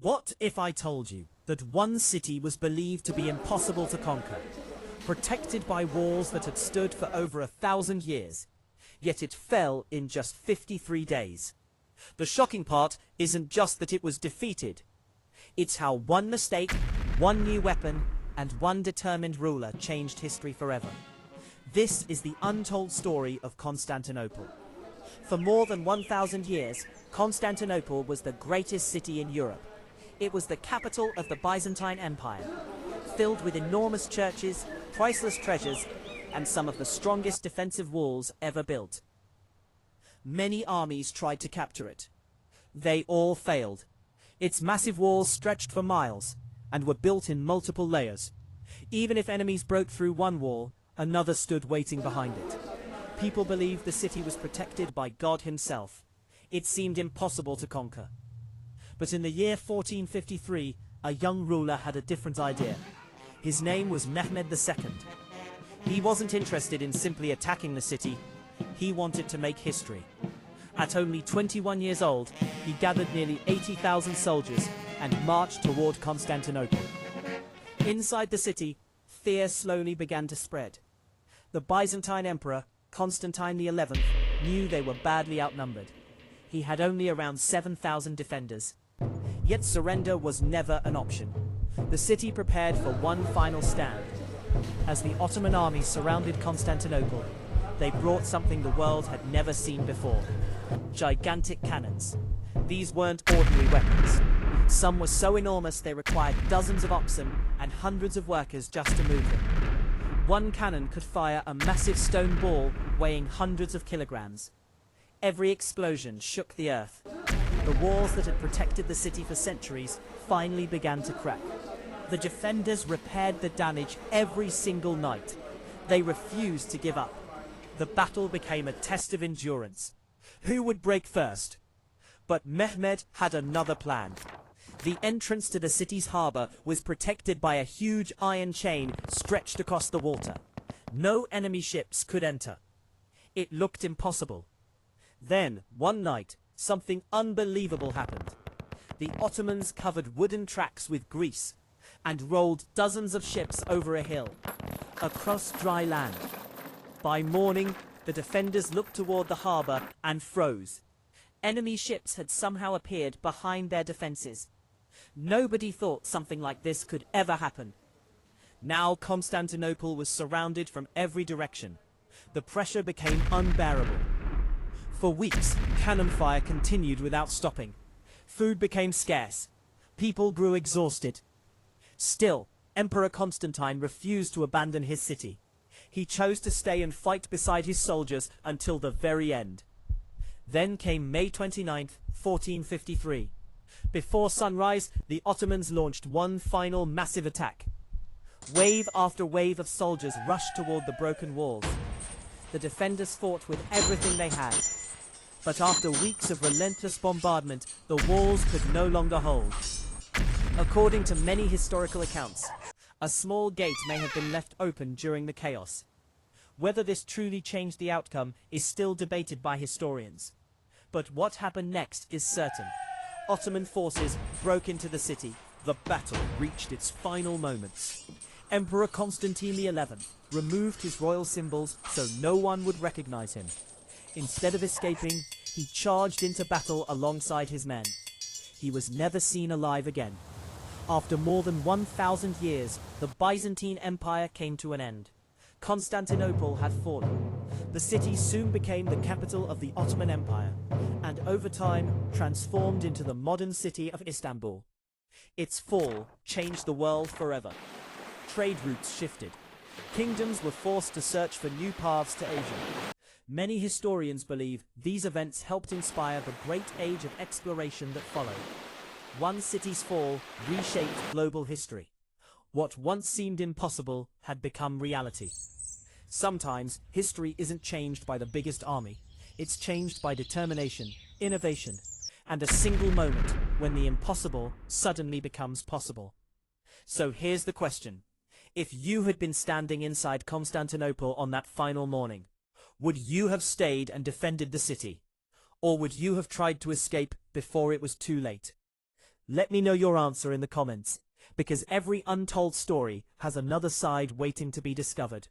What if I told you that one city was believed to be impossible to conquer, protected by walls that had stood for over 1,000 years, yet it fell in just 53 days? The shocking part isn't just that it was defeated, it's how one mistake, one new weapon, and one determined ruler changed history forever. This is the untold story of Constantinople. For more than 1,000 years, Constantinople was the greatest city in Europe. It was the capital of the Byzantine Empire, filled with enormous churches, priceless treasures, and some of the strongest defensive walls ever built. Many armies tried to capture it. They all failed. Its massive walls stretched for miles and were built in multiple layers. Even if enemies broke through one wall, another stood waiting behind it. People believed the city was protected by God himself. It seemed impossible to conquer. But in the year 1453, a young ruler had a different idea. His name was Mehmed II. He wasn't interested in simply attacking the city. He wanted to make history. At only 21 years old, he gathered nearly 80,000 soldiers and marched toward Constantinople. Inside the city, fear slowly began to spread. The Byzantine Emperor, Constantine XI, knew they were badly outnumbered. He had only around 7,000 defenders. Yet surrender was never an option. The city prepared for one final stand. As the Ottoman army surrounded Constantinople, they brought something the world had never seen before: gigantic cannons. These weren't ordinary weapons. Some were so enormous they required dozens of oxen and hundreds of workers just to move them. One cannon could fire a massive stone ball weighing hundreds of kilograms. Every explosion shook the earth. The walls that had protected the city for centuries finally began to crack. The defenders repaired the damage every single night. They refused to give up. The battle became a test of endurance. Who would break first? But Mehmed had another plan. The entrance to the city's harbor was protected by a huge iron chain stretched across the water. No enemy ships could enter. It looked impossible. Then, one night, something unbelievable happened. The Ottomans covered wooden tracks with grease and rolled dozens of ships over a hill, across dry land. By morning, the defenders looked toward the harbor and froze. Enemy ships had somehow appeared behind their defenses. Nobody thought something like this could ever happen. Now Constantinople was surrounded from every direction. The pressure became unbearable. For weeks, cannon fire continued without stopping. Food became scarce. People grew exhausted. Still, Emperor Constantine refused to abandon his city. He chose to stay and fight beside his soldiers until the very end. Then came May 29th, 1453. Before sunrise, the Ottomans launched one final massive attack. Wave after wave of soldiers rushed toward the broken walls. The defenders fought with everything they had. But after weeks of relentless bombardment, the walls could no longer hold. According to many historical accounts, a small gate may have been left open during the chaos. Whether this truly changed the outcome is still debated by historians. But what happened next is certain. Ottoman forces broke into the city. The battle reached its final moments. Emperor Constantine XI removed his royal symbols so no one would recognize him. Instead of escaping, he charged into battle alongside his men. He was never seen alive again. After more than 1,000 years, the Byzantine Empire came to an end. Constantinople had fallen. The city soon became the capital of the Ottoman Empire, and over time transformed into the modern city of Istanbul. Its fall changed the world forever. Trade routes shifted. Kingdoms were forced to search for new paths to Asia. Many historians believe these events helped inspire the great age of exploration that followed. One city's fall reshaped global history. What once seemed impossible had become reality. Sometimes history isn't changed by the biggest army. It's changed by determination, innovation, and a single moment when the impossible suddenly becomes possible. So here's the question. If you had been standing inside Constantinople on that final morning, would you have stayed and defended the city? Or would you have tried to escape before it was too late? Let me know your answer in the comments, because every untold story has another side waiting to be discovered.